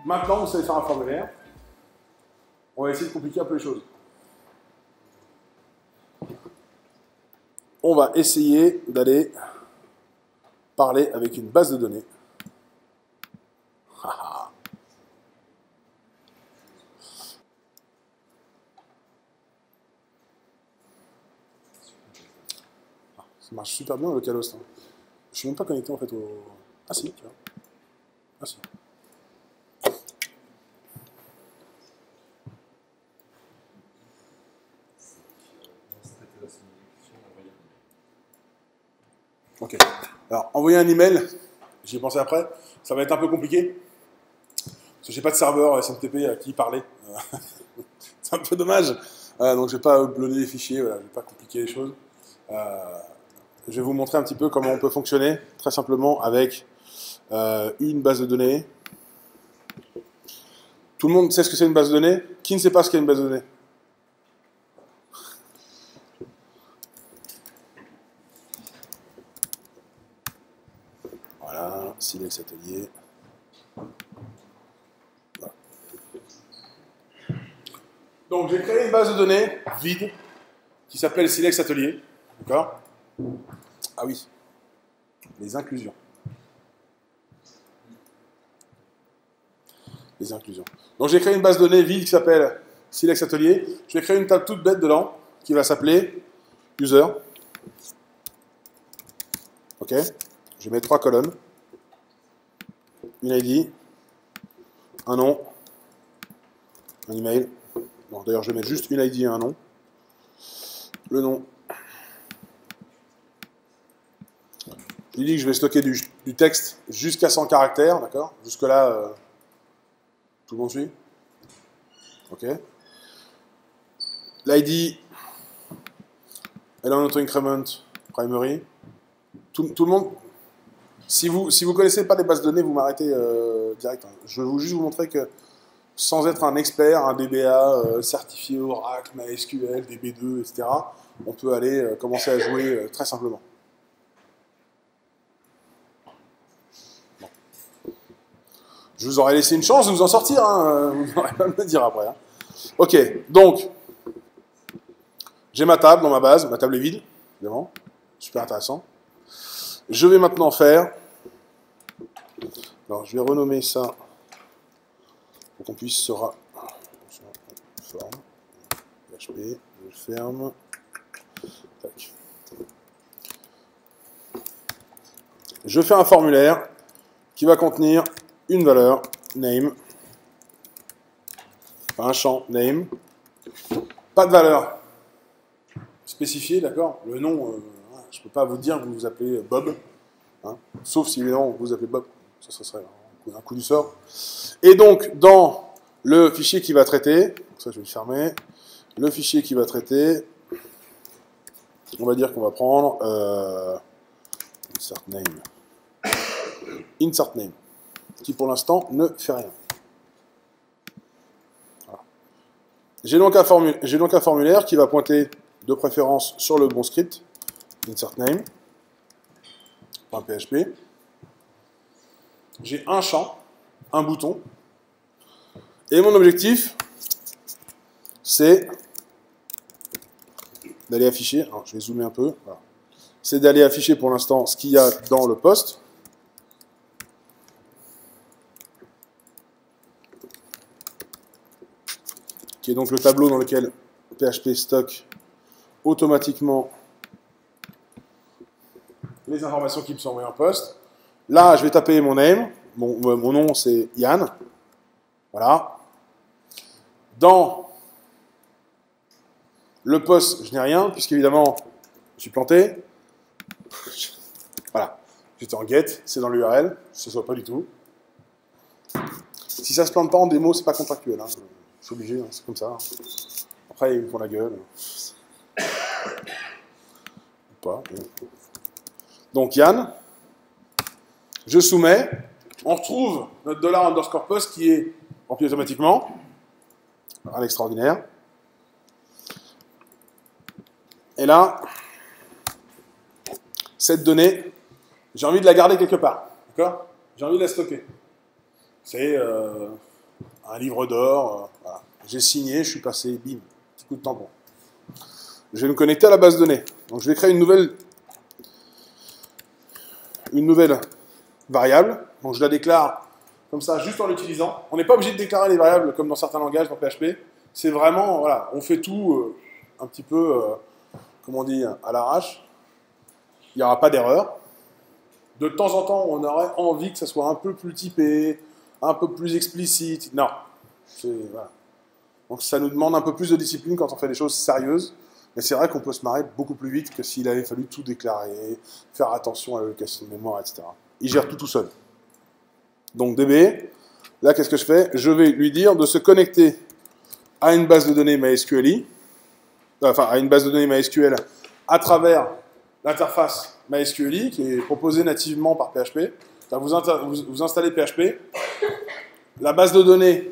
Maintenant, vous savez faire un formulaire. On va essayer de compliquer un peu les choses. On va essayer d'aller parler avec une base de données. Ça marche super bien le localhost. Hein. Je suis même pas connecté en fait au... Ah si, tu vois. Ah si. Ok. Alors, envoyer un email, j'y ai pensé après, ça va être un peu compliqué. Parce que j'ai pas de serveur SMTP à qui parler. C'est un peu dommage. Donc je vais pas uploader les fichiers, voilà, je vais pas compliquer les choses. Je vais vous montrer un petit peu comment on peut fonctionner, très simplement, avec une base de données. Tout le monde sait ce que c'est une base de données? Qui ne sait pas ce qu'est une base de données? Voilà, Silex Atelier. Voilà. Donc j'ai créé une base de données vide qui s'appelle Silex Atelier. D'accord? Ah oui, les inclusions. Les inclusions. Donc j'ai créé une base de données vide qui s'appelle Silex Atelier. Je vais créer une table toute bête dedans qui va s'appeler user. Ok. Je mets 3 colonnes. Une ID, un nom, un email. Bon, d'ailleurs, je vais mettre juste une ID et un nom. Le nom. Je lui dis que je vais stocker du texte jusqu'à 100 caractères, d'accord? Jusque-là, tout le monde suit? Ok. L'ID, elle est en auto-increment primary. Tout le monde, si vous connaissez pas les bases de données, vous m'arrêtez direct. Hein. Je vais juste vous montrer que sans être un expert, un DBA certifié Oracle, MySQL, DB2, etc., on peut aller commencer à jouer très simplement. Bon. Je vous aurais laissé une chance de vous en sortir, hein, vous n'aurez pas à me le dire après. Hein. Ok, donc, j'ai ma table dans ma base, ma table est vide, évidemment, super intéressant. Je vais maintenant faire, alors je vais renommer ça pour qu'on puisse se forme, PHP, je ferme, tac. Je fais un formulaire qui va contenir une valeur, name, un champ, name, pas de valeur spécifiée, d'accord? Le nom, je ne peux pas vous dire que vous vous appelez Bob, hein, sauf si évidemment vous vous appelez Bob, ça serait un coup du sort. Et donc, dans le fichier qui va traiter, ça je vais le fermer, le fichier qui va traiter, on va dire qu'on va prendre insert name, qui pour l'instant ne fait rien. Voilà. J'ai donc un formulaire qui va pointer de préférence sur le bon script, insert name.php. J'ai un champ, un bouton, et mon objectif, c'est d'aller afficher, alors je vais zoomer un peu, voilà. C'est d'aller afficher pour l'instant ce qu'il y a dans le poste. Qui est donc le tableau dans lequel PHP stocke automatiquement les informations qui me sont envoyées en poste. Là, je vais taper mon name. Mon nom, c'est Yann. Voilà. Dans le poste, je n'ai rien, puisqu'évidemment, je suis planté. Voilà. J'étais en get, c'est dans l'URL. Ce ne soit pas du tout. Si ça se plante pas en démo, c'est pas contractuel. Hein. Je suis obligé, hein, c'est comme ça. Après, ils me font la gueule. Ou pas. Donc, Yann, je soumets. On retrouve notre $_post qui est rempli automatiquement. Un extraordinaire. Et là, cette donnée, j'ai envie de la garder quelque part. D'accord? J'ai envie de la stocker. C'est un livre d'or, voilà. J'ai signé, je suis passé, bim, petit coup de tampon. Je vais me connecter à la base de données. Donc je vais créer une nouvelle variable. Donc je la déclare comme ça, juste en l'utilisant. On n'est pas obligé de déclarer les variables comme dans certains langages, dans PHP. C'est vraiment, voilà, on fait tout un petit peu, comment on dit, à l'arrache. Il n'y aura pas d'erreur. De temps en temps, on aurait envie que ça soit un peu plus typé, un peu plus explicite. Non. Voilà. Donc ça nous demande un peu plus de discipline quand on fait des choses sérieuses. Mais c'est vrai qu'on peut se marrer beaucoup plus vite que s'il avait fallu tout déclarer, faire attention à l'allocation de mémoire, etc. Il gère tout seul. Donc DB, là qu'est-ce que je fais? Je vais lui dire de se connecter à une base de données MySQLi, enfin à une base de données MySQL à travers l'interface MySQLi qui est proposée nativement par PHP. Vous installez PHP, la base de données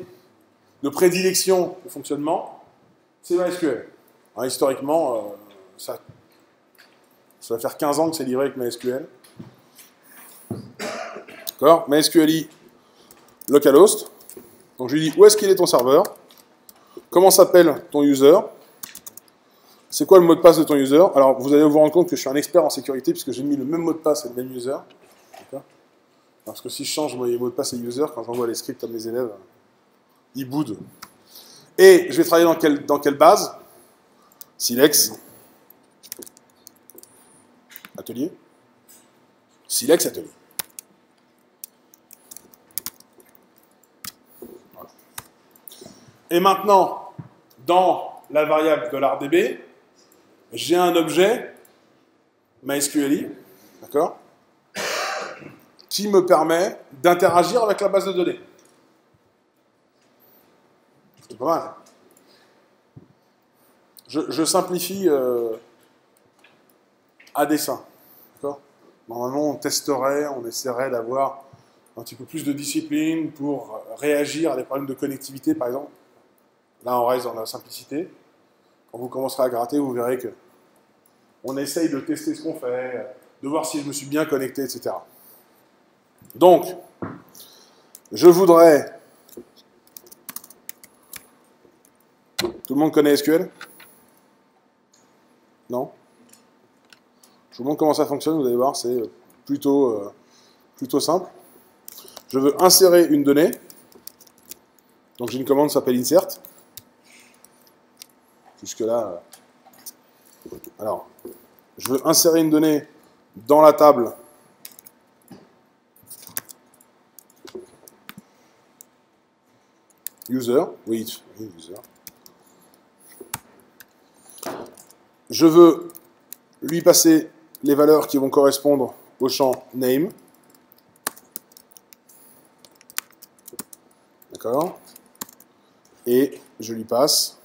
de prédilection de fonctionnement, c'est MySQL. Alors, historiquement, ça va faire 15 ans que c'est livré avec MySQL. D'accord? MySQLi localhost. Donc je lui dis où est-ce qu'il est ton serveur, comment s'appelle ton user, c'est quoi le mot de passe de ton user. Alors vous allez vous rendre compte que je suis un expert en sécurité puisque j'ai mis le même mot de passe et le même user. Parce que si je change mes mots de passe et user, quand j'envoie les scripts à mes élèves, ils boudent. Et je vais travailler dans quelle base? Silex. Atelier. Silex atelier. Voilà. Et maintenant, dans la variable $db, j'ai un objet MySQLi, d'accord, qui me permet d'interagir avec la base de données. C'est pas mal. Je simplifie à dessein. Normalement, on testerait, on essaierait d'avoir un petit peu plus de discipline pour réagir à des problèmes de connectivité, par exemple. Là, on reste dans la simplicité. Quand vous commencerez à gratter, vous verrez que on essaye de tester ce qu'on fait, de voir si je me suis bien connecté, etc. Donc, je voudrais... Tout le monde connaît SQL? Non? Je vous montre comment ça fonctionne, vous allez voir, c'est plutôt simple. Je veux insérer une donnée. Donc j'ai une commande qui s'appelle insert. Jusque-là. Alors, je veux insérer une donnée dans la table user. Oui, user. Je veux lui passer les valeurs qui vont correspondre au champ name. D'accord? Et je lui passe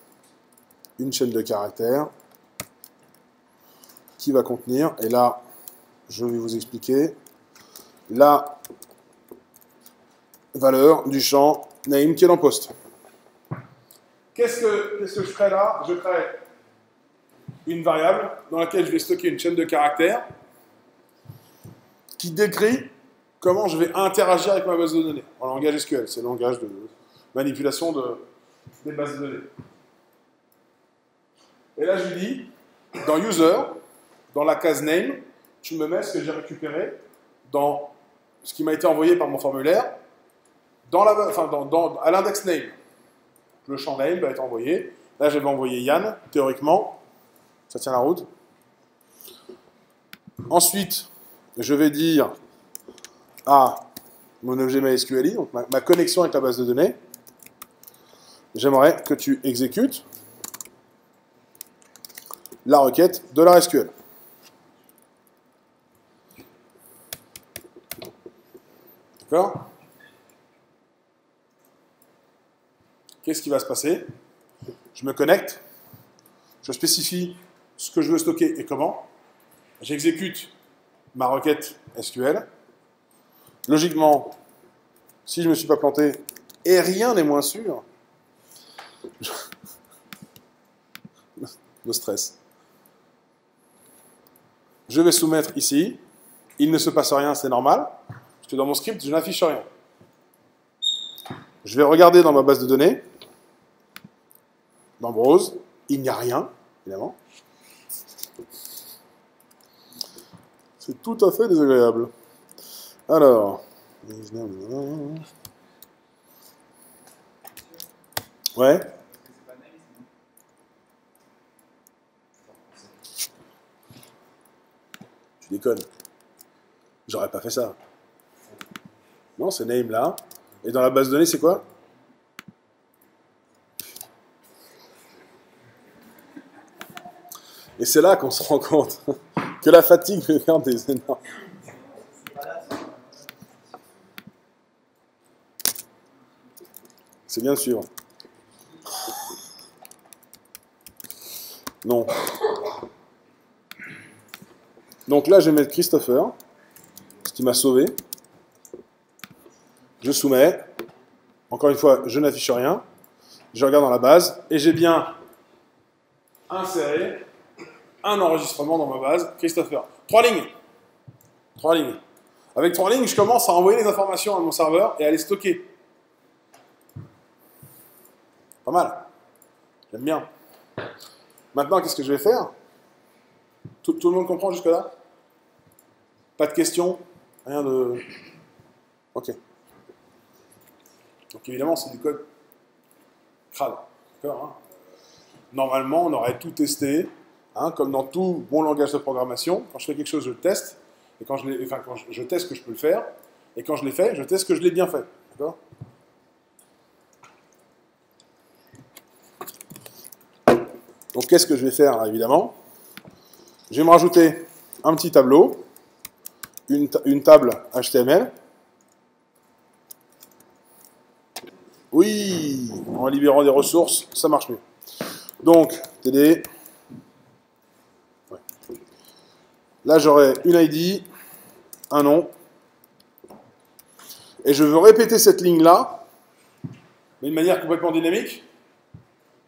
une chaîne de caractères qui va contenir, et là, je vais vous expliquer, la valeur du champ name qui est dans post. Qu'est-ce que je crée là? Je crée une variable dans laquelle je vais stocker une chaîne de caractères qui décrit comment je vais interagir avec ma base de données en langage SQL. C'est le langage de manipulation des bases de données. Et là, je lui dis, dans user, dans la case name, tu me mets ce que j'ai récupéré dans ce qui m'a été envoyé par mon formulaire à l'index name. Le champ name va être envoyé. Là, j'avais envoyé Yann, théoriquement. Ça tient la route. Ensuite, je vais dire à mon objet MySQLi, donc ma connexion avec la base de données, j'aimerais que tu exécutes la requête de la SQL. D'accord? Qu'est-ce qui va se passer? Je me connecte, je spécifie ce que je veux stocker et comment. J'exécute ma requête SQL. Logiquement, si je ne me suis pas planté, et rien n'est moins sûr, le stress. Je vais soumettre ici. Il ne se passe rien, c'est normal. Parce que dans mon script, je n'affiche rien. Je vais regarder dans ma base de données, dans Browse, il n'y a rien, évidemment. C'est tout à fait désagréable. Alors. Ouais. Tu déconnes. J'aurais pas fait ça. Non, c'est name là. Et dans la base de données, c'est quoi? Et c'est là qu'on se rend compte que la fatigue fait faire des énormes. C'est bien sûr. Non. Donc là, je vais mettre Christopher, ce qui m'a sauvé. Je soumets. Encore une fois, je n'affiche rien. Je regarde dans la base et j'ai bien inséré un enregistrement dans ma base, Christopher. 3 lignes. 3 lignes. Avec 3 lignes, je commence à envoyer les informations à mon serveur et à les stocker. Pas mal. J'aime bien. Maintenant, qu'est-ce que je vais faire? Tout le monde comprend jusque-là? Pas de questions? Rien de... Ok. Donc évidemment, c'est du code crade. D'accord, hein. Normalement, on aurait tout testé, hein, comme dans tout bon langage de programmation. Quand je fais quelque chose, je le teste. Et quand je teste que je peux le faire. Et quand je l'ai fait, je teste que je l'ai bien fait. D'accord? Donc qu'est-ce que je vais faire, là, évidemment? Je vais me rajouter un petit tableau, une table HTML. Oui, en libérant des ressources, ça marche mieux. Donc, TD. Ouais. Là, j'aurai une ID, un nom. Et je veux répéter cette ligne-là, mais de manière complètement dynamique,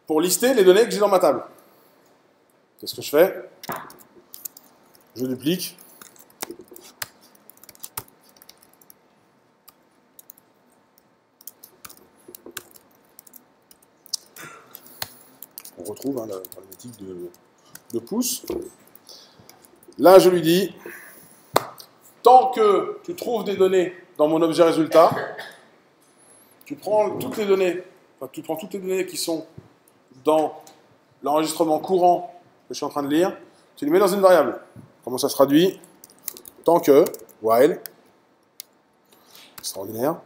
pour lister les données que j'ai dans ma table. Qu'est-ce que je fais? Je duplique. On retrouve la problématique de pouce. Là, je lui dis, tant que tu trouves des données dans mon objet résultat, tu prends toutes les données, qui sont dans l'enregistrement courant que je suis en train de lire, tu les mets dans une variable. Comment ça se traduit? Tant que, while, extraordinaire,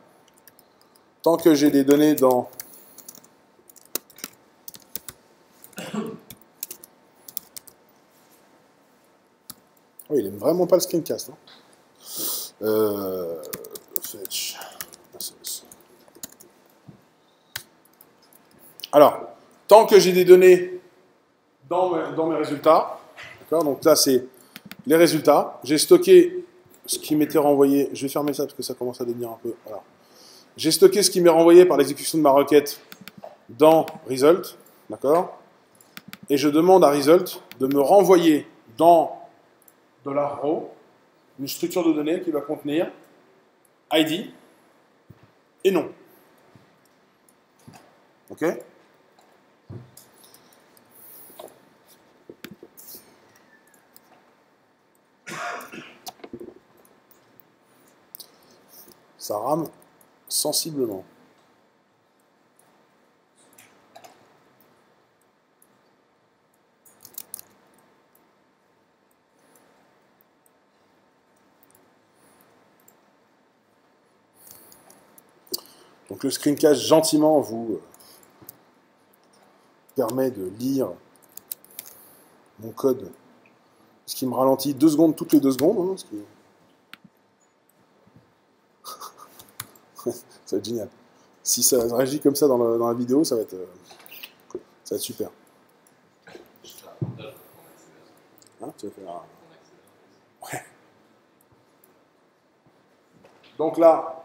tant que j'ai des données dans oui, il aime vraiment pas le screencast. Hein. Fetch. Alors, tant que j'ai des données dans mes résultats, d'accord, donc là c'est les résultats, j'ai stocké ce qui m'était renvoyé, je vais fermer ça parce que ça commence à devenir un peu, voilà. J'ai stocké ce qui m'est renvoyé par l'exécution de ma requête dans result, d'accord, et je demande à result de me renvoyer dans $row une structure de données qui va contenir ID et nom. Ok? Ça rame sensiblement. Donc le screencast gentiment vous permet de lire mon code, ce qui me ralentit 2 secondes toutes les 2 secondes. Hein, ce qui... ça va être génial. Si ça réagit comme ça dans la vidéo, ça va être super. Hein, tu vas faire... Ouais. Donc là,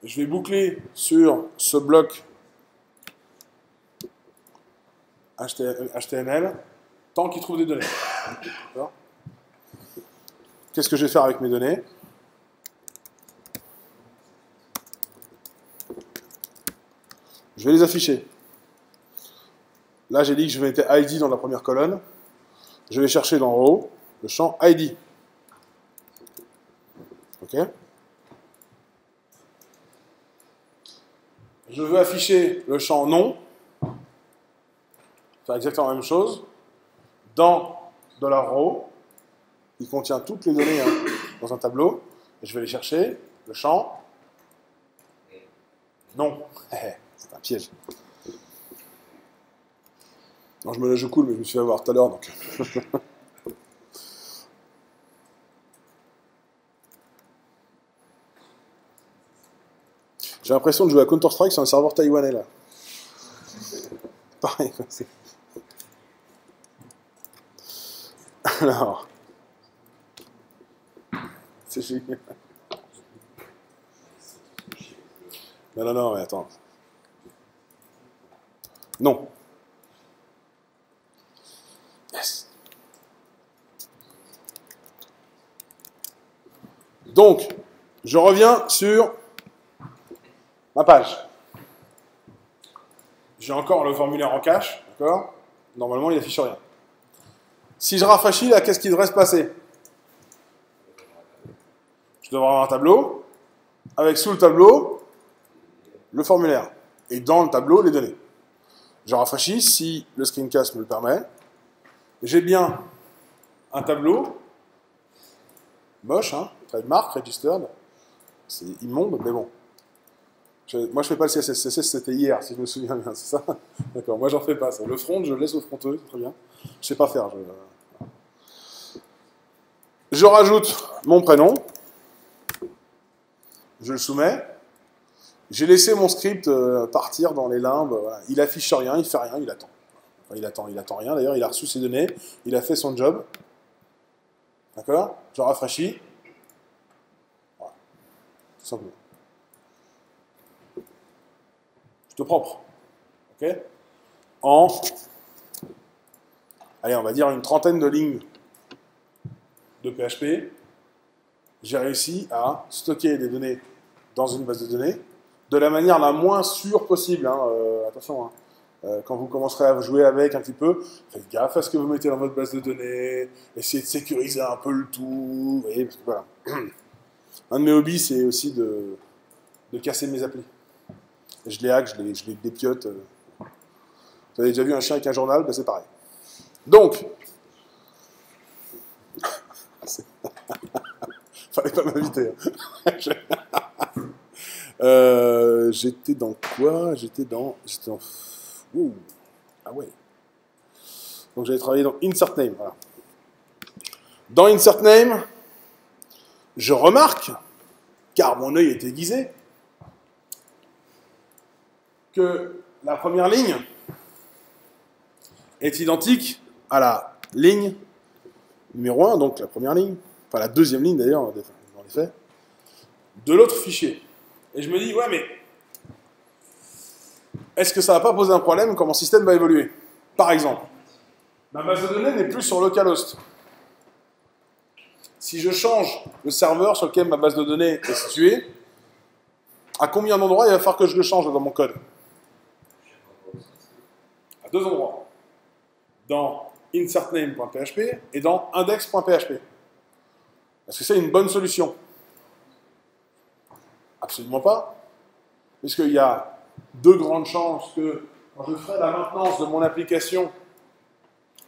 je vais boucler sur ce bloc HTML tant qu'il trouve des données. Qu'est-ce que je vais faire avec mes données? vais les afficher. Là, j'ai dit que je mettais ID dans la première colonne. Je vais chercher dans haut le champ ID. OK? Je veux afficher le champ nom. Faire exactement la même chose. Dans $row, qui contient toutes les données dans un tableau. Et je vais aller chercher le champ nom. C'est un piège. Non, je me la joue cool, mais je me suis fait avoir tout à l'heure, donc... J'ai l'impression de jouer à Counter-Strike sur un serveur taïwanais, là. Pareil, quoi. Alors... C'est génial. Non, mais attends. Non. Yes. Donc, je reviens sur ma page. J'ai encore le formulaire en cache, d'accord? Normalement, il n'affiche rien. Si je rafraîchis, là, qu'est-ce qui devrait se passer? Je devrais avoir un tableau, avec sous le tableau, le formulaire. Et dans le tableau, les données. Je rafraîchis, si le screencast me le permet. J'ai bien un tableau, moche, hein, trademark, registered. C'est immonde, mais bon. Moi, je fais pas le CSS. CSS, c'était hier, si je me souviens bien, c'est ça? D'accord, moi, j'en fais pas, ça. Le front, je le laisse au fronteux, c'est très bien. Je sais pas faire. Je rajoute mon prénom. Je le soumets. J'ai laissé mon script partir dans les limbes. Voilà. Il affiche rien, il fait rien, il attend. Enfin, il attend rien. D'ailleurs, il a reçu ses données, il a fait son job. D'accord? Je rafraîchis. Voilà. Tout simplement. Tout propre. OK? En, allez, on va dire une trentaine de lignes de PHP, j'ai réussi à stocker des données dans une base de données de la manière la moins sûre possible. Hein. Attention, hein. Quand vous commencerez à jouer avec un petit peu, faites gaffe à ce que vous mettez dans votre base de données, essayez de sécuriser un peu le tout. Vous voyez, parce que voilà. Un de mes hobbies, c'est aussi de casser mes applis. Je les hack, je les dépiote. Vous avez déjà vu un chien avec un journal? Ben c'est pareil. Donc, fallait pas m'inviter. J'étais dans quoi? J'étais dans... Ouh. Ah ouais. Donc j'avais travaillé dans Insert Name. Voilà. Dans Insert Name, je remarque, car mon œil est aiguisé, que la première ligne est identique à la ligne numéro 1, donc la première ligne, enfin la deuxième ligne d'ailleurs, dans les faits, de l'autre fichier. Et je me dis, ouais, mais est-ce que ça va pas poser un problème quand mon système va évoluer? Par exemple, ma base de données n'est plus sur localhost. Si je change le serveur sur lequel ma base de données est située, à combien d'endroits il va falloir que je le change dans mon code? À 2 endroits. Dans insertname.php et dans index.php. Est-ce que c'est une bonne solution? Absolument pas. Puisqu'il y a de grandes chances que quand je ferai la maintenance de mon application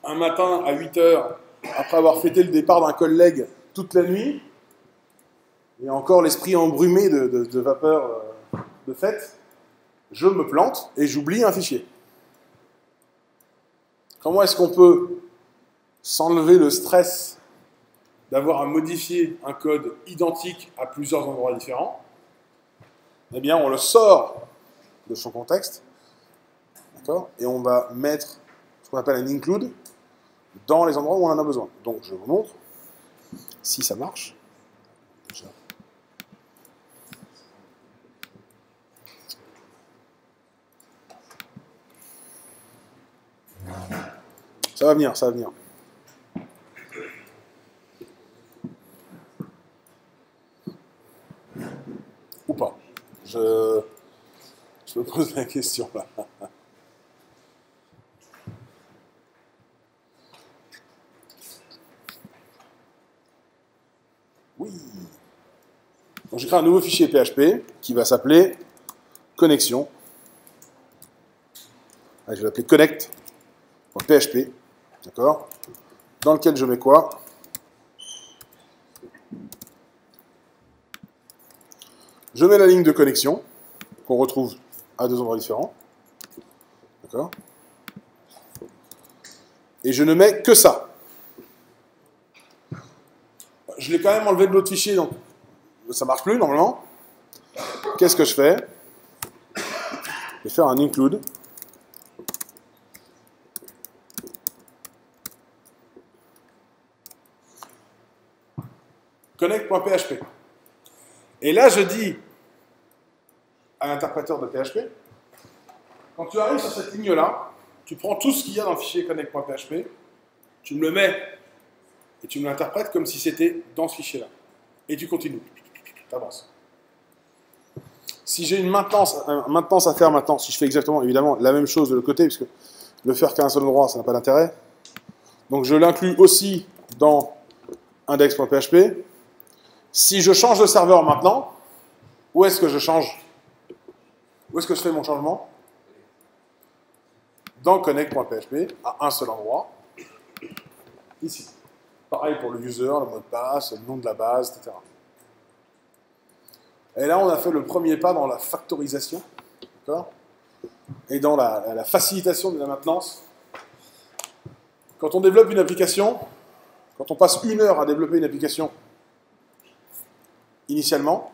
un matin à 8 h, après avoir fêté le départ d'un collègue toute la nuit, et encore l'esprit embrumé de vapeur de fête, je me plante et j'oublie un fichier. Comment est-ce qu'on peut s'enlever le stress d'avoir à modifier un code identique à plusieurs endroits différents? Eh bien, on le sort de son contexte, d'accord, et on va mettre ce qu'on appelle un include dans les endroits où on en a besoin. Donc, je vous montre si ça marche. Ça va venir, ça va venir. Ou pas. Je me pose la question là. Oui. Donc j'ai créé un nouveau fichier PHP qui va s'appeler connexion. Allez, je vais l'appeler connect.php. D'accord? Dans lequel je mets quoi? Je mets la ligne de connexion qu'on retrouve à deux endroits différents. D'accord? Et je ne mets que ça. Je l'ai quand même enlevé de l'autre fichier, donc ça marche plus normalement. Qu'est-ce que je fais? Je vais faire un include. Connect.php. Et là, je dis à l'interpréteur de PHP, quand tu arrives sur cette ligne-là, tu prends tout ce qu'il y a dans le fichier connect.php, tu me le mets et tu me l'interprètes comme si c'était dans ce fichier-là. Et tu continues. Tu avances. Si j'ai une maintenance à faire maintenant, si je fais exactement, évidemment, la même chose de l'autre côté, puisque le faire qu'à un seul endroit, ça n'a pas d'intérêt. Donc je l'inclus aussi dans index.php. Si je change de serveur maintenant, où est-ce que je change? Où est-ce que je fais mon changement? Dans connect.php, à un seul endroit, ici. Pareil pour le user, le mot de passe, le nom de la base, etc. Et là, on a fait le premier pas dans la factorisation, d'accord? Et dans la facilitation de la maintenance. Quand on développe une application, quand on passe 1 heure à développer une application, initialement,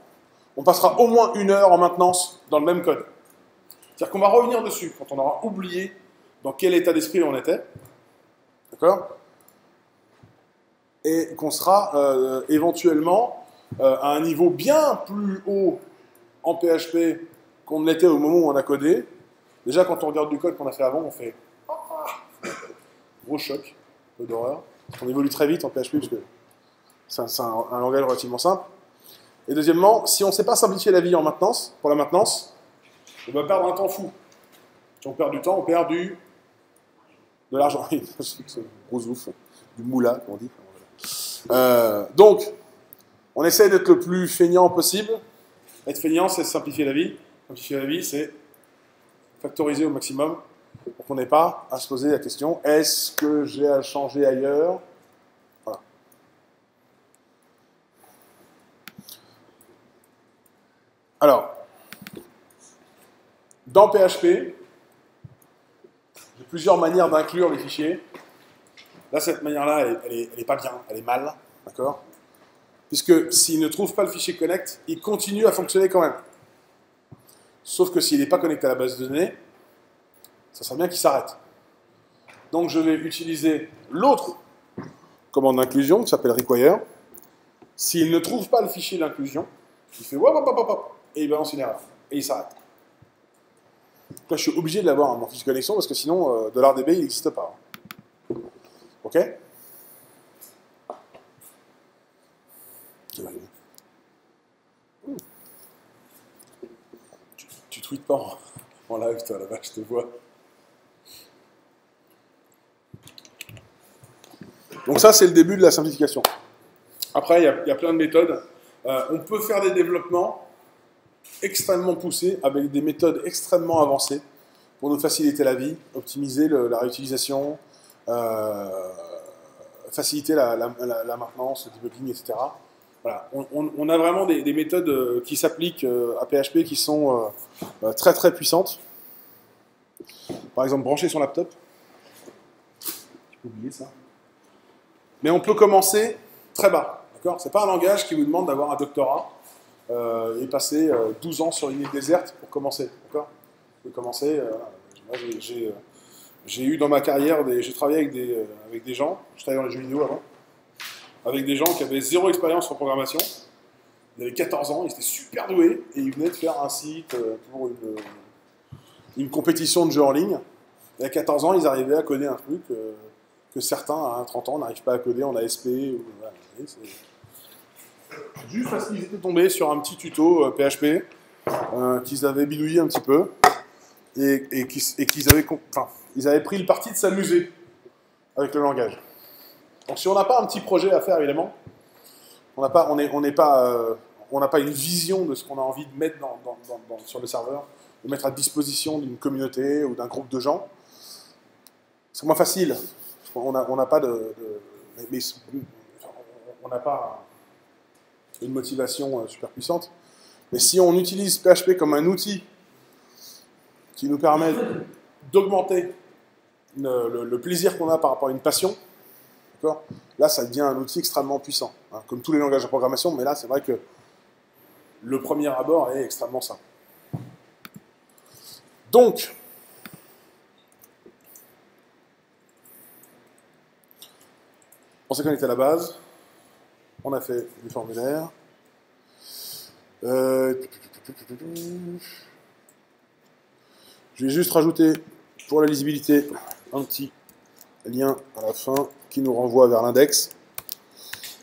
on passera au moins 1 heure en maintenance dans le même code. C'est-à-dire qu'on va revenir dessus quand on aura oublié dans quel état d'esprit on était, d'accord? Et qu'on sera éventuellement à un niveau bien plus haut en PHP qu'on ne l'était au moment où on a codé. Déjà, quand on regarde du code qu'on a fait avant, on fait gros choc, un peu d'horreur. Parce qu'on évolue très vite en PHP, parce que c'est un langage relativement simple. Et deuxièmement, si on ne sait pas simplifier la vie en maintenance, pour la maintenance, on va perdre un temps fou. Si on perd du temps, on perd de l'argent. C'est gros ouf, du moula, comme on dit. Donc, on essaie d'être le plus feignant possible. Être feignant, c'est simplifier la vie. Simplifier la vie, c'est factoriser au maximum pour qu'on n'ait pas à se poser la question, est-ce que j'ai à changer ailleurs? Voilà. Alors, dans PHP, j'ai plusieurs manières d'inclure les fichiers. Là, cette manière-là, elle est pas bien, elle est mal, d'accord? Puisque s'il ne trouve pas le fichier connect, il continue à fonctionner quand même. Sauf que s'il n'est pas connecté à la base de données, ça serait bien qu'il s'arrête. Donc je vais utiliser l'autre commande d'inclusion qui s'appelle require. S'il ne trouve pas le fichier d'inclusion, il fait hop, hop, hop, hop, et il balance une erreur. Et il s'arrête. Donc là, je suis obligé de l'avoir dans mon fichier de connexion parce que sinon, $DB, il n'existe pas. Ok? Tu tweets pas en live, toi, là-bas, je te vois. Donc ça, c'est le début de la simplification. Après, il y a plein de méthodes. On peut faire des développements extrêmement poussés avec des méthodes extrêmement avancées pour nous faciliter la vie, optimiser la réutilisation, faciliter la maintenance, le debugging, etc. Voilà. On a vraiment des méthodes qui s'appliquent à PHP qui sont très très puissantes. Par exemple, brancher son laptop. Tu peux oublier ça. Mais on peut commencer très bas. C'est pas un langage qui vous demande d'avoir un doctorat et passer 12 ans sur une île déserte pour commencer. Vous pouvez commencer. Moi, j'ai eu dans ma carrière, j'ai travaillé avec des gens, je travaillais dans les jeux vidéo avant, avec des gens qui avaient 0 expérience en programmation. Ils avaient 14 ans, ils étaient super doués et ils venaient de faire un site pour une compétition de jeux en ligne. Et à 14 ans, ils arrivaient à coder un truc que certains, à 30 ans, n'arrivent pas à coder en ASP. Voilà. Juste parce qu'ils étaient tombés sur un petit tuto PHP qu'ils avaient bidouillé un petit peu. ils avaient pris le parti de s'amuser avec le langage. Donc si on n'a pas un petit projet à faire, évidemment, on n'a pas une vision de ce qu'on a envie de mettre sur le serveur, de mettre à disposition d'une communauté ou d'un groupe de gens, c'est moins facile. On n'a pas on n'a pas une motivation super puissante. Mais si on utilise PHP comme un outil qui nous permet d'augmenter le plaisir qu'on a par rapport à une passion, là, ça devient un outil extrêmement puissant. Hein, comme tous les langages de programmation, mais là, c'est vrai que le premier abord est extrêmement simple. Donc, on s'est connecté à la base. On a fait du formulaire. Je vais juste rajouter, pour la lisibilité, un petit lien à la fin qui nous renvoie vers l'index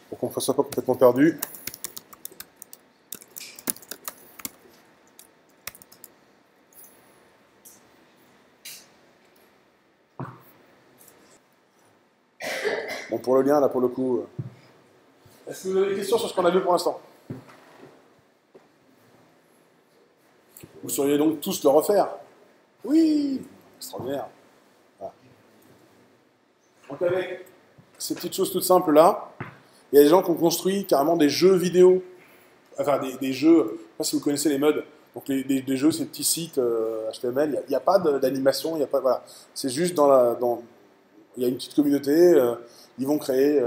pour qu'on ne soit pas complètement perdu. Bon, pour le lien, là, pour le coup... Est-ce que vous avez des questions sur ce qu'on a vu pour l'instant? Vous sauriez donc tous le refaire? Oui, extraordinaire. Voilà. Donc avec ces petites choses toutes simples là, il y a des gens qui ont construit carrément des jeux vidéo, enfin des jeux, je ne sais pas si vous connaissez les mods, donc des jeux, ces petits sites HTML, il n'y a pas d'animation, il n'y a pas, voilà, c'est juste il y a une petite communauté, ils vont créer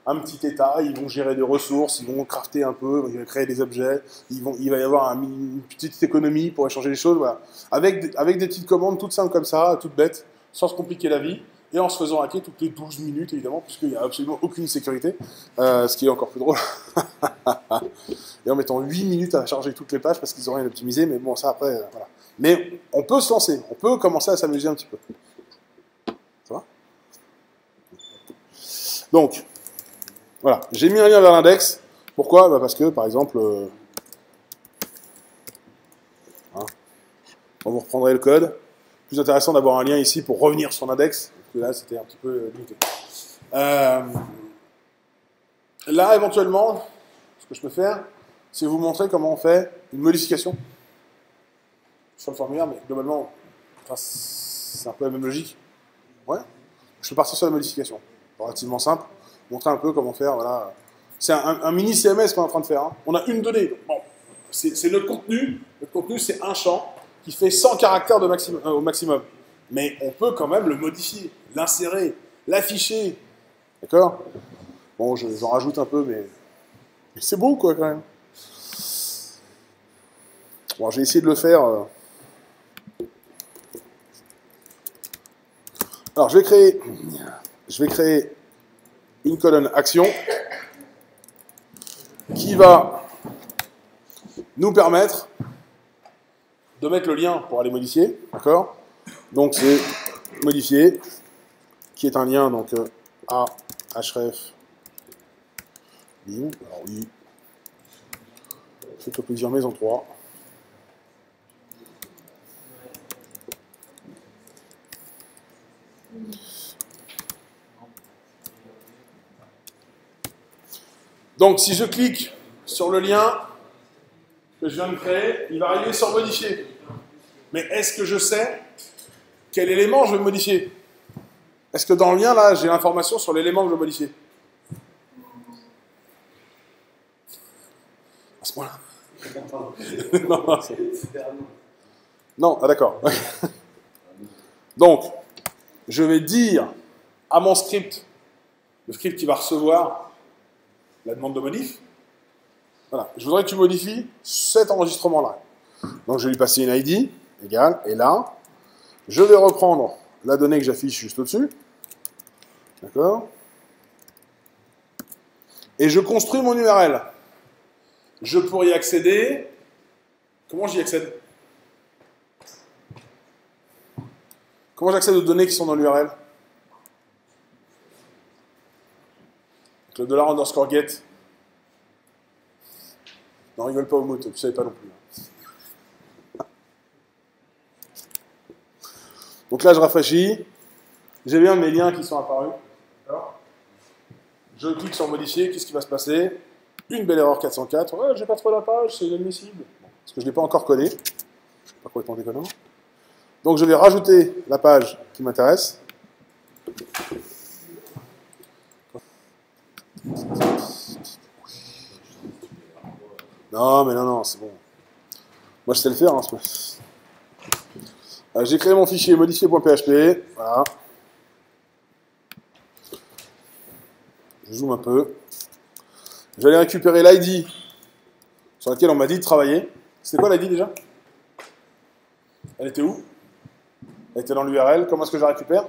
un petit état, ils vont gérer des ressources, ils vont crafter un peu, ils vont créer des objets, il va y avoir une petite économie pour échanger les choses, voilà. Avec des petites commandes toutes simples comme ça, toutes bêtes, sans se compliquer la vie, et en se faisant hacker toutes les 12 minutes, évidemment, puisqu'il n'y a absolument aucune sécurité, ce qui est encore plus drôle. Et en mettant 8 minutes à charger toutes les pages parce qu'ils n'ont rien optimisé, mais bon, ça après, voilà. Mais on peut se lancer, on peut commencer à s'amuser un petit peu. Ça va? Donc, voilà, j'ai mis un lien vers l'index. Pourquoi? Parce que, par exemple, quand vous reprendrez le code, plus intéressant d'avoir un lien ici pour revenir sur l'index, parce que là, c'était un petit peu limité. Là, éventuellement, ce que je peux faire, c'est vous montrer comment on fait une modification sur le formulaire, mais globalement, enfin, c'est un peu la même logique. Ouais. Je peux partir sur la modification, relativement simple. Montrer un peu comment faire, voilà. C'est un mini CMS qu'on est en train de faire. Hein. On a une donnée. Bon, c'est notre contenu. Notre contenu, c'est un champ qui fait 100 caractères au maximum. Mais on peut quand même le modifier, l'insérer, l'afficher. D'accord? Bon, j'en rajoute un peu, mais c'est beau, quoi, quand même. Bon, j'ai essayé de le faire. Alors, je vais créer une colonne action qui va nous permettre de mettre le lien pour aller modifier, d'accord? Donc c'est modifier, qui est un lien donc à href. Alors oui, faites-le plaisir, mais en 3. Donc, si je clique sur le lien que je viens de créer, il va arriver sur modifier. Mais est-ce que je sais quel élément je veux modifier? Est-ce que dans le lien, là, j'ai l'information sur l'élément que je veux modifier? À ce point-là. Non, ah, d'accord. Donc, je vais dire à mon script, le script qui va recevoir la demande de modif. Voilà, je voudrais que tu modifies cet enregistrement-là. Donc je vais lui passer une ID égale, et là, je vais reprendre la donnée que j'affiche juste au-dessus. D'accord? Et je construis mon URL. Je pourrais y accéder. Comment j'y accède? Comment j'accède aux données qui sont dans l'URL? Le $_get. Non, rigole pas au mot, tu savais pas non plus. Donc là, je rafraîchis. J'ai bien mes liens qui sont apparus. Je clique sur modifier. Qu'est-ce qui va se passer? Une belle erreur 404. Ouais, j'ai pas trouvé la page, c'est inadmissible. Parce que je ne l'ai pas encore codé. Pas complètement déconnant. Donc je vais rajouter la page qui m'intéresse. Non, mais non, c'est bon. Moi, je sais le faire. Hein, j'ai créé mon fichier modifier.php. Voilà. Je zoome un peu. Je vais aller récupérer l'ID sur laquelle on m'a dit de travailler. C'était quoi l'ID déjà? Elle était où? Elle était dans l'URL. Comment est-ce que je la récupère?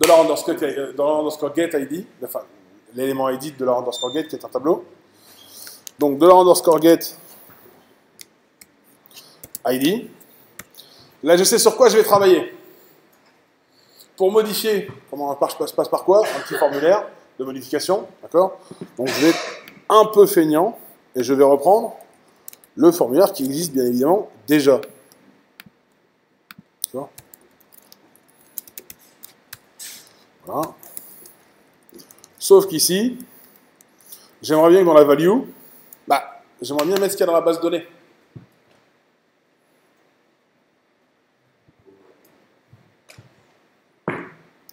$_ get ID, enfin l'élément ID de $_ get qui est un tableau. Donc $_ get ID. Là, je sais sur quoi je vais travailler. Pour modifier, comment je passe par quoi? Un petit formulaire de modification, d'accord? Donc je vais être un peu feignant et je vais reprendre le formulaire qui existe bien évidemment déjà. D'accord? Voilà. Sauf qu'ici, j'aimerais bien que dans la value, j'aimerais bien mettre ce qu'il y a dans la base de données.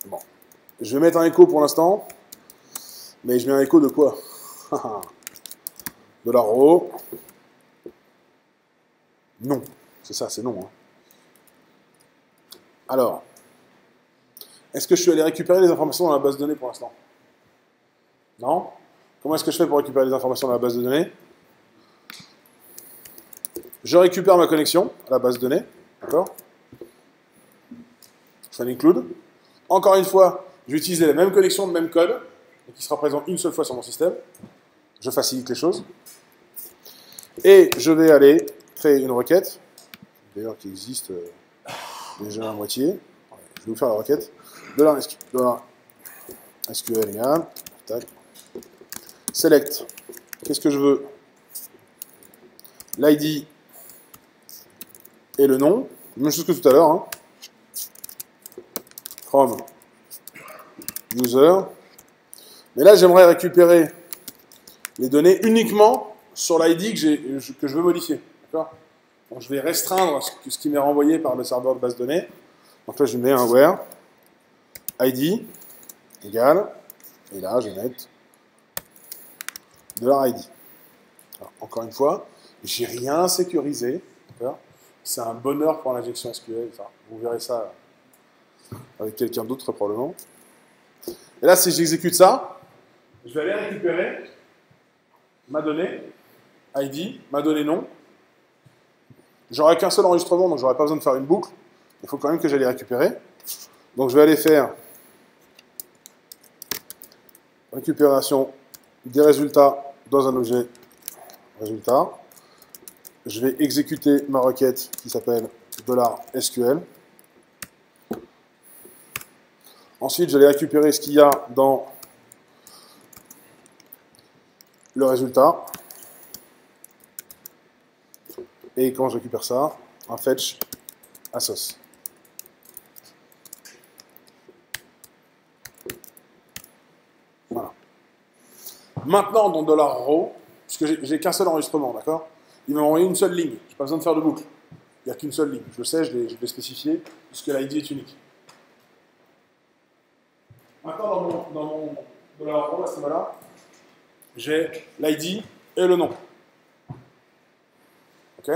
Bon. Je vais mettre un écho pour l'instant, mais je mets un écho de quoi? $. Non. C'est ça, c'est non. Hein. Alors, est-ce que je suis allé récupérer les informations dans la base de données pour l'instant? Non? Comment est-ce que je fais pour récupérer les informations dans la base de données? Je récupère ma connexion à la base de données. D'accord? Je fais un include. Encore une fois, je vais utiliser la même connexion, le même code, qui sera présent une seule fois sur mon système. Je facilite les choses. Et je vais aller créer une requête, d'ailleurs qui existe déjà à moitié. Je vais vous faire la requête. $SQL égale, tac. Select. Qu'est-ce que je veux? L'ID et le nom. Même chose que tout à l'heure. Hein. From user. Mais là, j'aimerais récupérer les données uniquement sur l'ID que je veux modifier. D'accord? Donc, je vais restreindre ce qui m'est renvoyé par le serveur de base de données. Donc là, je mets un where ID égale, et là, je vais mettre $ID. Alors, encore une fois, j'ai rien sécurisé. C'est un bonheur pour l'injection SQL. Enfin, vous verrez ça avec quelqu'un d'autre probablement. Et là, si j'exécute ça, je vais aller récupérer ma donnée ID, ma donnée nom. J'aurai qu'un seul enregistrement, donc j'aurai pas besoin de faire une boucle. Il faut quand même que j'aille les récupérer. Donc je vais aller faire récupération des résultats dans un objet résultat. Je vais exécuter ma requête qui s'appelle $SQL. Ensuite, je vais récupérer ce qu'il y a dans le résultat. Et quand je récupère ça, un fetch à sauce. Voilà. Maintenant, dans $raw, puisque j'ai qu'un seul enregistrement, d'accord? Il m'a envoyé une seule ligne. Je n'ai pas besoin de faire de boucle. Il n'y a qu'une seule ligne. Je le sais, je l'ai spécifié, puisque l'ID est unique. Maintenant, dans mon $raw, à ce moment-là, j'ai l'ID et le nom. Ok?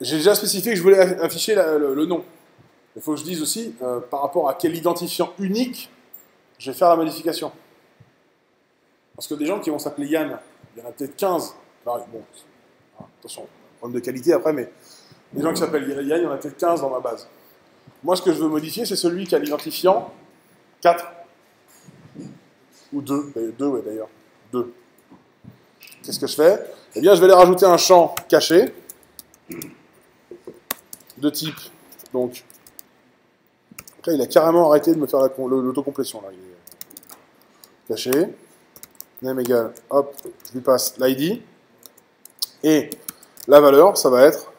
J'ai déjà spécifié que je voulais afficher le nom. Il faut que je dise aussi par rapport à quel identifiant unique je vais faire la modification. Parce que des gens qui vont s'appeler Yann, il y en a peut-être 15. Alors, bon, attention, problème de qualité après, mais des gens qui s'appellent Yann, il y en a peut-être 15 dans ma base. Moi, ce que je veux modifier, c'est celui qui a l'identifiant 4. Ou 2. 2, ouais, d'ailleurs. 2. Qu'est-ce que je fais? Eh bien, je vais aller rajouter un champ caché de type, donc là, il a carrément arrêté de me faire l'autocomplétion. Là, il est caché. Name égale, hop, je lui passe l'ID. Et la valeur, ça va être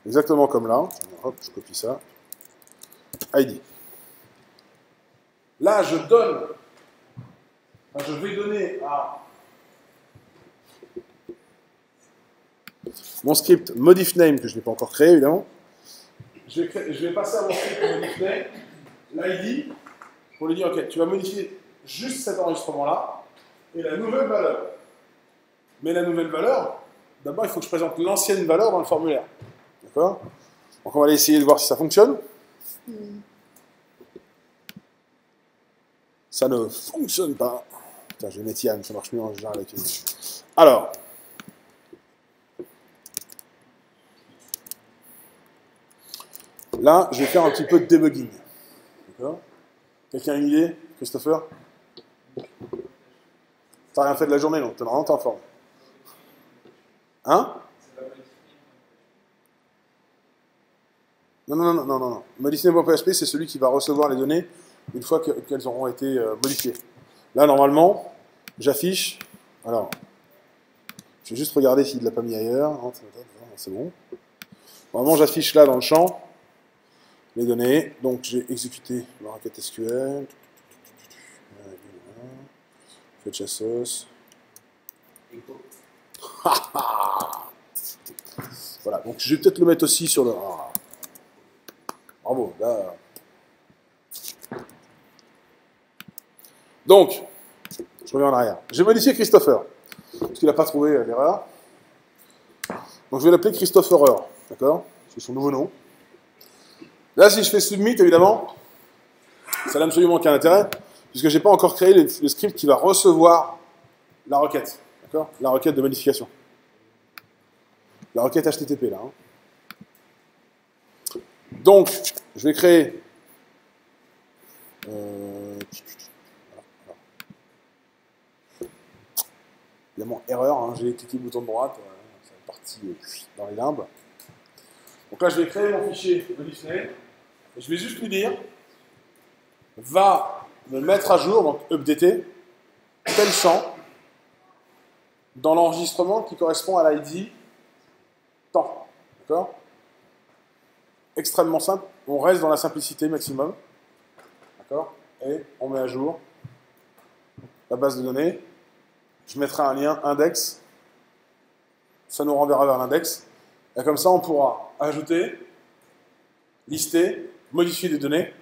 Exactement comme là. Hop, je copie ça. ID. Là, je donne, enfin, je vais donner à mon script modifName, que je n'ai pas encore créé, évidemment. Je vais passer à mon script modifName l'ID pour lui dire, ok, tu vas modifier juste cet enregistrement-là et la nouvelle valeur. Mais la nouvelle valeur, d'abord, il faut que je présente l'ancienne valeur dans le formulaire. D'accord? Donc, on va aller essayer de voir si ça fonctionne. Ça ne fonctionne pas. Putain, je vais mettre Yann, ça marche mieux en général avec Yann. Alors. Là, je vais faire un petit peu de debugging. D'accord? Quelqu'un a une idée? Christopher? T'as rien fait de la journée, donc t'es vraiment en forme. Hein? Non. ModifName.php, c'est celui qui va recevoir les données une fois qu'elles auront été modifiées. Là, normalement, j'affiche. Alors, je vais juste regarder s'il ne l'a pas mis ailleurs. C'est bon. Normalement, j'affiche là dans le champ les données. Donc, j'ai exécuté la requête SQL. Fetch Assos. Voilà, donc je vais peut-être le mettre aussi sur le. Ah. Bravo, là. Donc, je reviens en arrière. J'ai modifié Christopher, parce qu'il n'a pas trouvé l'erreur. Donc je vais l'appeler Christopherer, d'accord? C'est son nouveau nom. Là, si je fais submit, évidemment, ça n'a absolument aucun intérêt, puisque je n'ai pas encore créé le script qui va recevoir la requête, d'accord? La requête de modification. La requête HTTP, là. Hein. Donc, je vais créer... Évidemment, erreur, hein, j'ai cliqué le bouton de droite, c'est parti dans les limbes. Donc là, je vais créer mon fichier modifName, et je vais juste lui dire, va me mettre à jour, donc updater, tel champ, dans l'enregistrement qui correspond à l'ID temps. D'accord? Extrêmement simple, on reste dans la simplicité maximum. D'accord? Et on met à jour la base de données. Je mettrai un lien index. Ça nous renverra vers l'index. Et comme ça, on pourra ajouter, lister, modifier des données.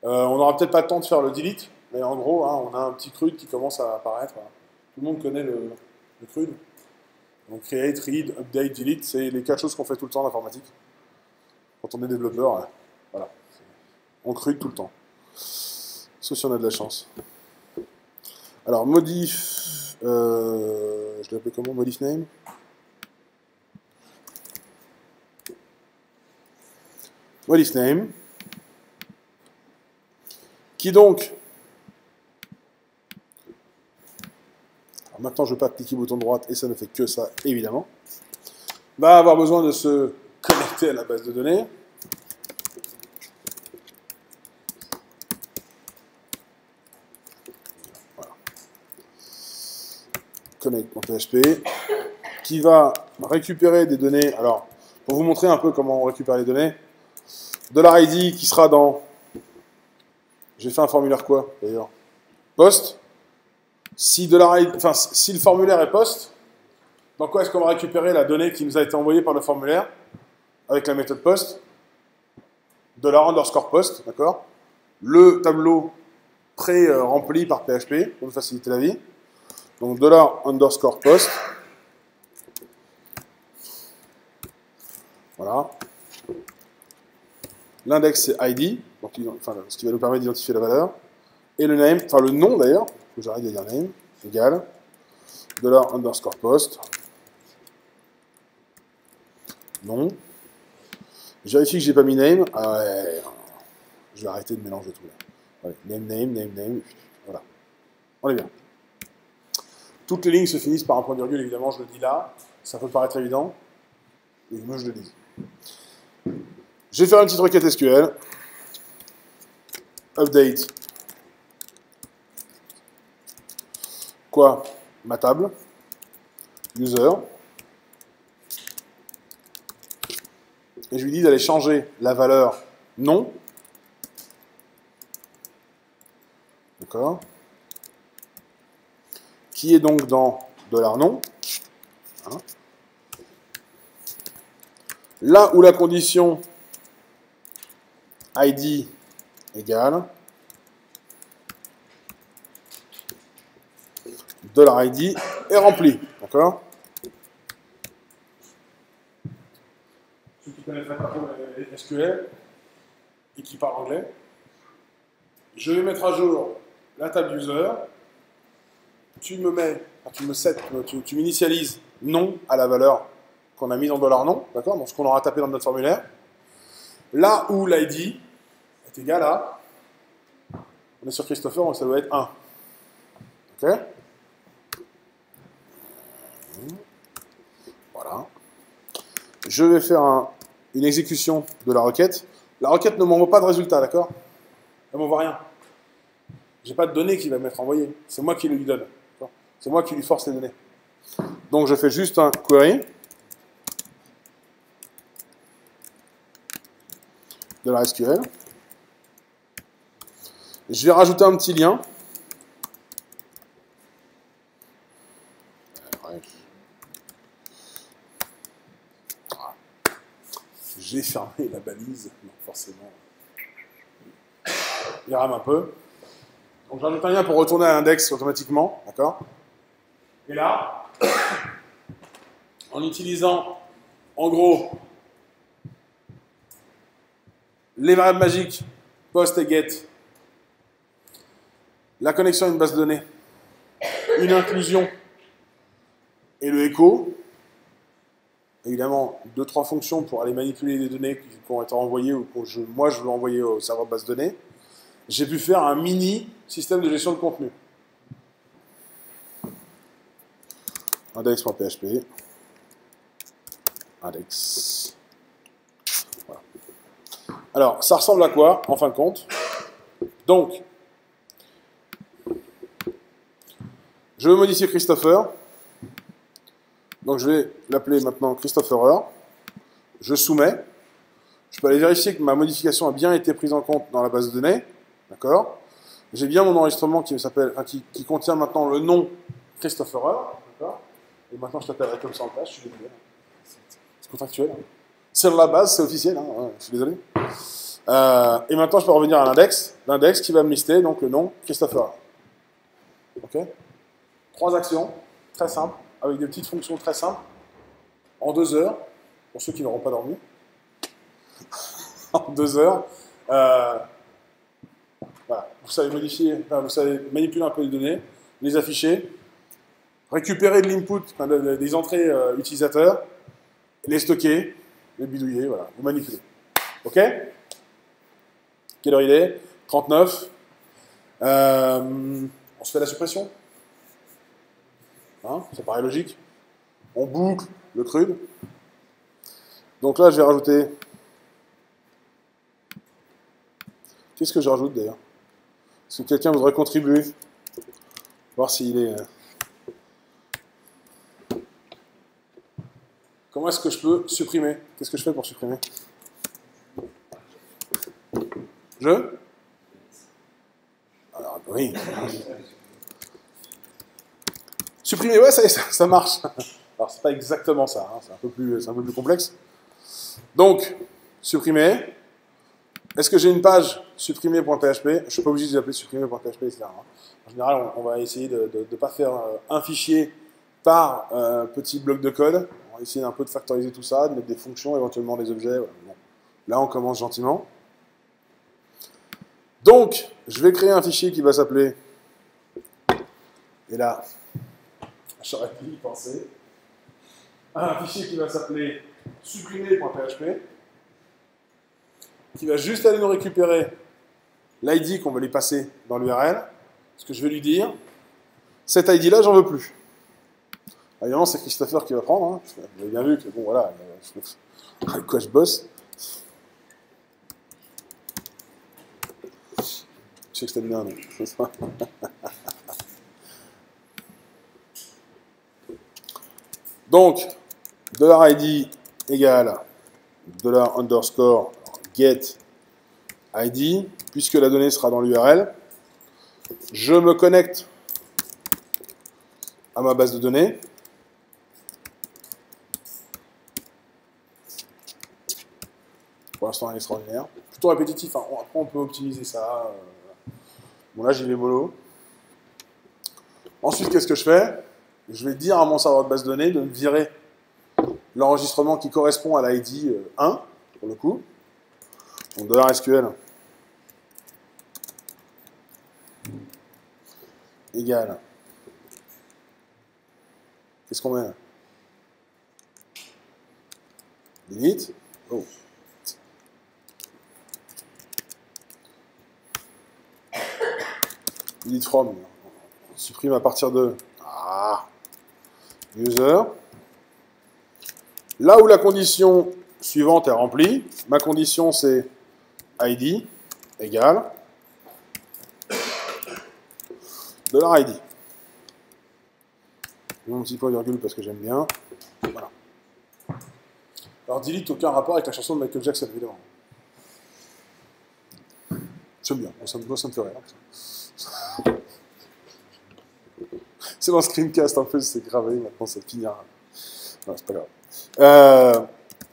On n'aura peut-être pas le temps de faire le delete, mais en gros, hein, on a un petit CRUD qui commence à apparaître. Tout le monde connaît le CRUD. Donc create, read, update, delete, c'est les 4 choses qu'on fait tout le temps en informatique. Quand on est développeur, voilà. On CRUD tout le temps. Sauf si on a de la chance. Alors, modif... je l'ai appelé comment? ModifName. ModifName. Qui donc... Alors maintenant, je ne veux pas cliquer bouton droite et ça ne fait que ça, évidemment. Va avoir besoin de se connecter à la base de données. Voilà. Connect.php qui va récupérer des données. Alors, pour vous montrer un peu comment on récupère les données, $ID qui sera dans... J'ai fait un formulaire quoi, d'ailleurs? Post. Si le formulaire est post, dans quoi est-ce qu'on va récupérer la donnée qui nous a été envoyée par le formulaire avec la méthode post? $_post, d'accord? Le tableau pré-rempli par PHP pour nous faciliter la vie. Donc $_post. Voilà. L'index c'est ID, donc, ce qui va nous permettre d'identifier la valeur. Et le name, enfin le nom d'ailleurs, que j'arrête de dire name, égal $_post. Non. Je vérifie que j'ai pas mis name. Ah ouais, je vais arrêter de mélanger tout là. Allez, name. Voilà. On est bien. Toutes les lignes se finissent par un point virgule, évidemment, je le dis là. Ça peut paraître évident. Et moi, je le dis. Je vais faire une petite requête SQL. Update. Quoi? Ma table. User. et je lui dis d'aller changer la valeur non. D'accord? Qui est donc dans $non. Hein. Là où la condition ID égale $ID est remplie. D'accord? Ceux qui connaissent pas trop SQL et qui parlent anglais, je vais mettre à jour la table user. Tu me mets, tu m'initialises non à la valeur qu'on a mise en $non, d'accord? Donc ce qu'on aura tapé dans notre formulaire. Là où l'ID est égal à, on est sur Christopher, donc ça doit être 1. Ok? Voilà. Je vais faire une exécution de la requête. La requête ne m'envoie pas de résultat, d'accord? Elle ne m'envoie rien. Je n'ai pas de données qui va m'être envoyée. C'est moi qui lui donne. C'est moi qui lui force les données. Donc je fais juste un query de la SQL. Je vais rajouter un petit lien. J'ai fermé la balise, non, forcément. Il rame un peu. Donc j'ajoute un lien pour retourner à l'index automatiquement, d'accord? Et là, en utilisant, en gros, les variables magiques, post et get, la connexion à une base de données, une inclusion et le echo, évidemment, 2-3 fonctions pour aller manipuler les données qui vont être envoyées ou que moi je veux envoyer au serveur de base de données, j'ai pu faire un mini système de gestion de contenu. Index.php. Index. Voilà. Alors, ça ressemble à quoi, en fin de compte? Donc, je veux modifier Christopher. Donc, je vais l'appeler maintenant Christopherer. Je soumets. Je peux aller vérifier que ma modification a bien été prise en compte dans la base de données. D'accord? J'ai bien mon enregistrement qui contient maintenant le nom Christopherer. D'accord? Et maintenant, je t'appellerai comme ça en place. Je suis désolé. C'est contractuel. Hein. C'est dans la base, c'est officiel. Hein. Ouais, je suis désolé. Et maintenant, je peux revenir à l'index. L'index qui va me lister donc le nom Christopherer. Ok? 3 actions, très simples, avec des petites fonctions très simples, en 2 heures, pour ceux qui n'auront pas dormi. En 2 heures. Voilà. Vous savez modifier, vous savez manipuler un peu les données, les afficher, récupérer de l'input, des entrées utilisateurs, les stocker, les bidouiller, voilà, vous manipulez. Ok? Quelle heure il est? 39. On se fait la suppression? Hein, ça paraît logique. On boucle le CRUD. Donc là, je vais rajouter... Qu'est-ce que je rajoute d'ailleurs? Est-ce que quelqu'un voudrait contribuer? Voir s'il est... Comment est-ce que je peux supprimer? Qu'est-ce que je fais pour supprimer? Alors, oui. Supprimer, ouais, ça marche. Alors, c'est pas exactement ça, hein, c'est un peu plus complexe. Donc, supprimer. Est-ce que j'ai une page supprimer.php? Je ne suis pas obligé de l'appeler supprimer.php, etc. En général, on va essayer de ne pas faire un fichier par petit bloc de code. On va essayer un peu de factoriser tout ça, de mettre des fonctions, éventuellement des objets. Voilà. Bon. Là, on commence gentiment. Donc, je vais créer un fichier qui va s'appeler... Et là, j'aurais pu y penser. Un fichier qui va s'appeler supprimer.php, qui va juste aller nous récupérer l'ID qu'on va lui passer dans l'URL. Ce que je vais lui dire, cet ID-là, j'en veux plus. Évidemment, c'est Christopher qui va prendre. Hein. Vous avez bien vu que, bon, voilà, avec quoi je bosse. Je sais que c'était bien, donc c'est ça. Donc, $ID égale $_ get ID, puisque la donnée sera dans l'URL. Je me connecte à ma base de données. Pour l'instant, elle est extraordinaire. Plutôt répétitif, hein. Après, on peut optimiser ça. Bon, là, j'y vais mollo. Ensuite, qu'est-ce que je fais? Je vais dire à mon serveur de base de données de me virer l'enregistrement qui correspond à l'ID 1, pour le coup. Donc, $SQL égale. Qu'est-ce qu'on met là? Delete. Oh. Delete from. On supprime à partir de user. Là où la condition suivante est remplie, ma condition c'est ID égale $ID. Mon petit point virgule parce que j'aime bien. Voilà. Alors delete, aucun rapport avec la chanson de Michael Jackson, évidemment. J'aime bien, moi ça me fait rire. C'est dans Screencast, en plus, c'est gravé, maintenant ça finira. Non, c'est pas grave.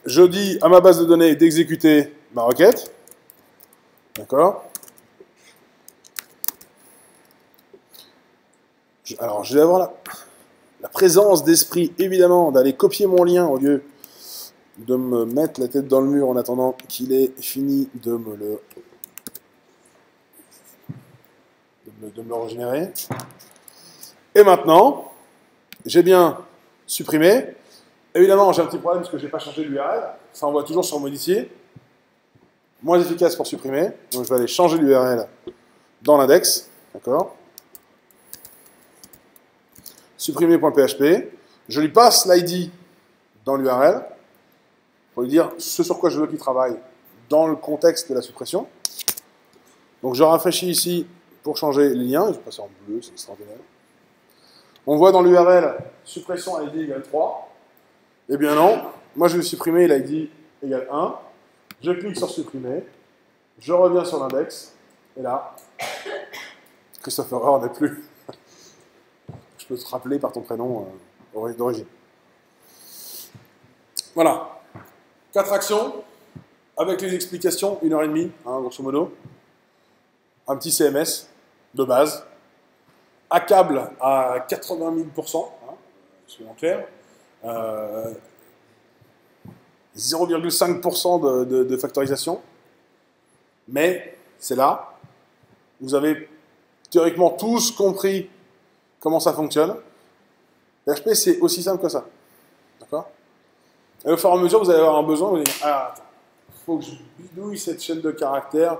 Je dis à ma base de données d'exécuter ma requête. D'accord. Alors, je vais avoir la présence d'esprit, évidemment, d'aller copier mon lien au lieu de me mettre la tête dans le mur en attendant qu'il ait fini de me le régénérer. Et maintenant, j'ai bien supprimé. Évidemment, j'ai un petit problème parce que je n'ai pas changé l'URL. Ça envoie toujours sur modifier. Moins efficace pour supprimer. Donc, je vais aller changer l'URL dans l'index. D'accord. Supprimer.php. Je lui passe l'ID dans l'URL pour lui dire ce sur quoi je veux qu'il travaille dans le contexte de la suppression. Donc, je rafraîchis ici pour changer les liens. Je vais passer en bleu, c'est extraordinaire. On voit dans l'URL suppression ID égale 3. Eh bien non, moi je vais supprimer l'ID égale 1. Je clique sur supprimer. Je reviens sur l'index. Et là, Christopher Horr n'est plus. Je peux te rappeler par ton prénom d'origine. Voilà. 4 actions. Avec les explications, 1h30, grosso modo. Un petit CMS de base. Accable à 80 000%, soyons clairs. 0,5% de factorisation. Mais c'est là. Vous avez théoriquement tous compris comment ça fonctionne. PHP, c'est aussi simple que ça. D'accord? Et au fur et à mesure, vous allez avoir un besoin, vous allez dire, attends, il faut que je bidouille cette chaîne de caractères.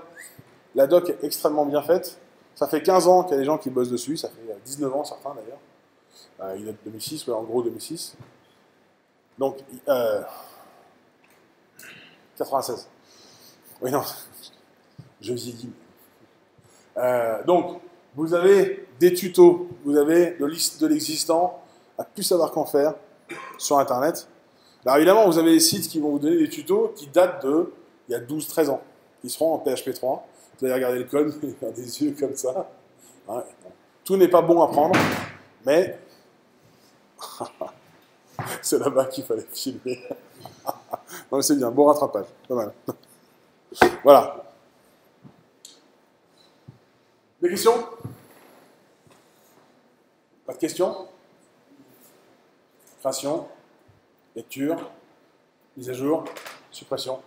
La doc est extrêmement bien faite. Ça fait 15 ans qu'il y a des gens qui bossent dessus, ça fait 19 ans certains d'ailleurs. Il est de 2006, ouais, en gros 2006. Donc, 96. Oui, non, je vieillis. Donc, vous avez des tutos, vous avez de liste de l'existant, à plus savoir qu'en faire sur Internet. Alors évidemment, vous avez des sites qui vont vous donner des tutos qui datent de il y a 12-13 ans, qui seront en PHP 3. Vous allez regarder le code, vous allez faire des yeux comme ça. Ouais. Tout n'est pas bon à prendre, mais c'est là-bas qu'il fallait filmer. Non mais c'est bien, beau rattrapage, pas mal. Voilà. Des questions? Pas de questions? Création, lecture, mise à jour, suppression.